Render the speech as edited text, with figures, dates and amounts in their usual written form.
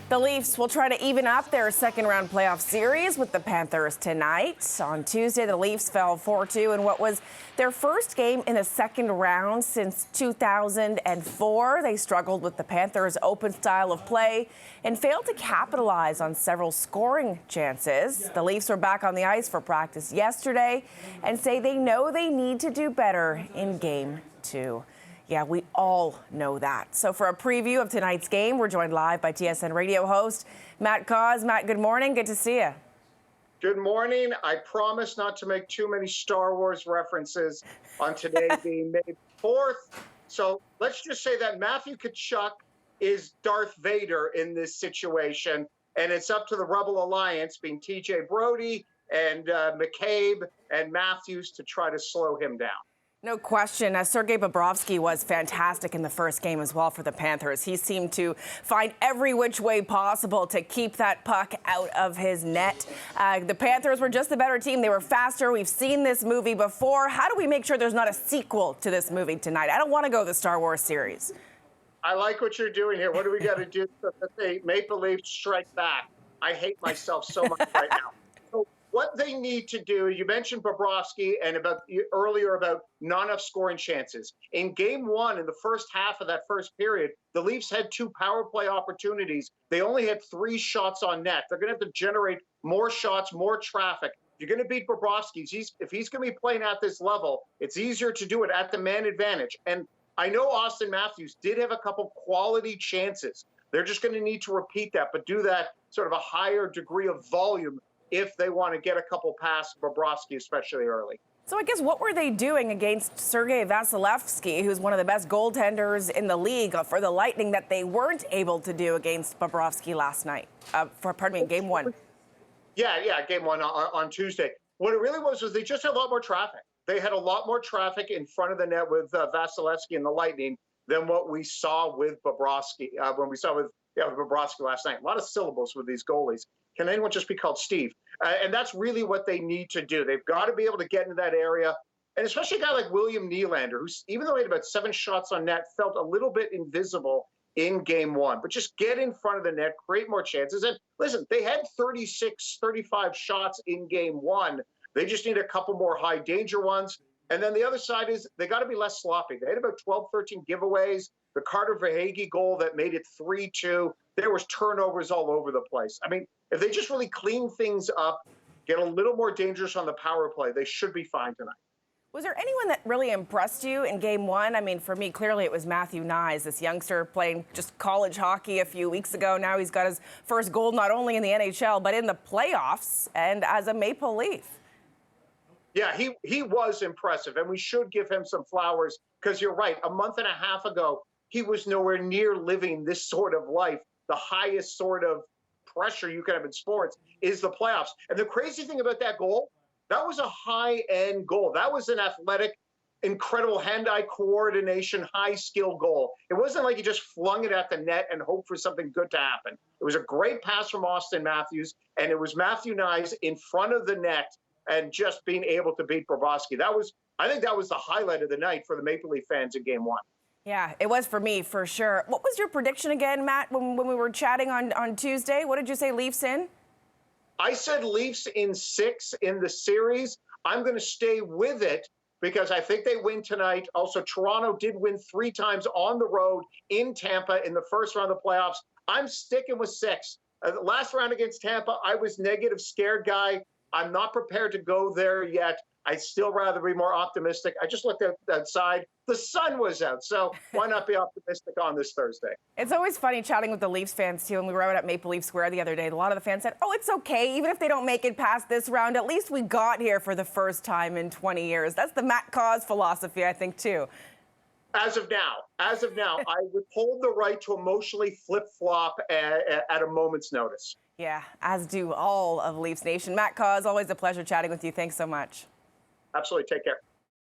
The Leafs will try to even up their second-round playoff series with the Panthers tonight. On Tuesday, the Leafs fell 4-2 in what was their first game in the second round since 2004. They struggled with the Panthers' open style of play and failed to capitalize on several scoring chances. The Leafs were back on the ice for practice yesterday and say they know they need to do better in Game 2. Yeah, we all know that. So for a preview of tonight's game, we're joined live by TSN radio host Matt Cauz. Matt, good morning. Good to see you. Good morning. I promise not to make too many Star Wars references on today being May 4th. So let's just say that Matthew Tkachuk is Darth Vader in this situation, and it's up to the Rebel Alliance, being TJ Brody and McCabe and Matthews, to try to slow him down. No question. Sergei Bobrovsky was fantastic in the first game as well for the Panthers. He seemed to find every which way possible to keep that puck out of his net. The Panthers were just the better team. They were faster. We've seen this movie before. How do we make sure there's not a sequel to this movie tonight? I don't want to go the Star Wars series. I like what you're doing here. What do we got to do so that the Maple Leafs strike back? I hate myself so much right now. What they need to do, you mentioned Bobrovsky and earlier about not enough scoring chances. In Game 1, in the first half of that first period, the Leafs had 2 power play opportunities. They only had 3 shots on net. They're going to have to generate more shots, more traffic. You're going to beat Bobrovsky. If he's going to be playing at this level, it's easier to do it at the man advantage. And I know Austin Matthews did have a couple quality chances. They're just going to need to repeat that, but do that sort of a higher degree of volume if they want to get a couple past Bobrovsky, especially early. So I guess what were they doing against Sergei Vasilevsky, who's one of the best goaltenders in the league, for the Lightning, that they weren't able to do against Bobrovsky last night? In Game 1. Yeah, Game 1 on Tuesday. What it really was they just had a lot more traffic. They had a lot more traffic in front of the net with Vasilevsky and the Lightning than what we saw with Bobrovsky, with Bobrovsky last night. A lot of syllables with these goalies. Can anyone just be called Steve? And that's really what they need to do. They've got to be able to get into that area. And especially a guy like William Nylander, who's, even though he had about 7 shots on net, felt a little bit invisible in Game 1. But just get in front of the net, create more chances. And listen, they had 36, 35 shots in Game 1. They just need a couple more high danger ones. And then the other side is they got to be less sloppy. They had about 12, 13 giveaways. The Carter Verhaeghe goal that made it 3-2. There was turnovers all over the place. I mean, if they just really clean things up, get a little more dangerous on the power play, they should be fine tonight. Was there anyone that really impressed you in Game 1? I mean, for me, clearly it was Matthew Knies, this youngster playing just college hockey a few weeks ago. Now he's got his first goal not only in the NHL, but in the playoffs and as a Maple Leaf. Yeah, he was impressive, and we should give him some flowers because you're right. A month and a half ago, he was nowhere near living this sort of life. The highest sort of pressure you can have in sports is the playoffs. And the crazy thing about that goal, that was a high-end goal. That was an athletic, incredible hand-eye coordination, high-skill goal. It wasn't like he just flung it at the net and hoped for something good to happen. It was a great pass from Austin Matthews, and it was Matthew Knies in front of the net and just being able to beat Bobrovsky. I think that was the highlight of the night for the Maple Leaf fans in Game 1. Yeah, it was for me, for sure. What was your prediction again, Matt, when we were chatting on Tuesday? What did you say, Leafs in? I said Leafs in 6 in the series. I'm going to stay with it because I think they win tonight. Also, Toronto did win 3 times on the road in Tampa in the first round of the playoffs. I'm sticking with 6. Last round against Tampa, I was negative, scared guy. I'm not prepared to go there yet. I'd still rather be more optimistic. I just looked outside. The sun was out, so why not be optimistic on this Thursday? It's always funny chatting with the Leafs fans, too. When we were out at Maple Leaf Square the other day, a lot of the fans said, oh, it's okay. Even if they don't make it past this round, at least we got here for the first time in 20 years. That's the Matt Cauz philosophy, I think, too. As of now, I withhold the right to emotionally flip-flop at a moment's notice. Yeah, as do all of Leafs Nation. Matt Cauz, always a pleasure chatting with you. Thanks so much. Absolutely. Take care.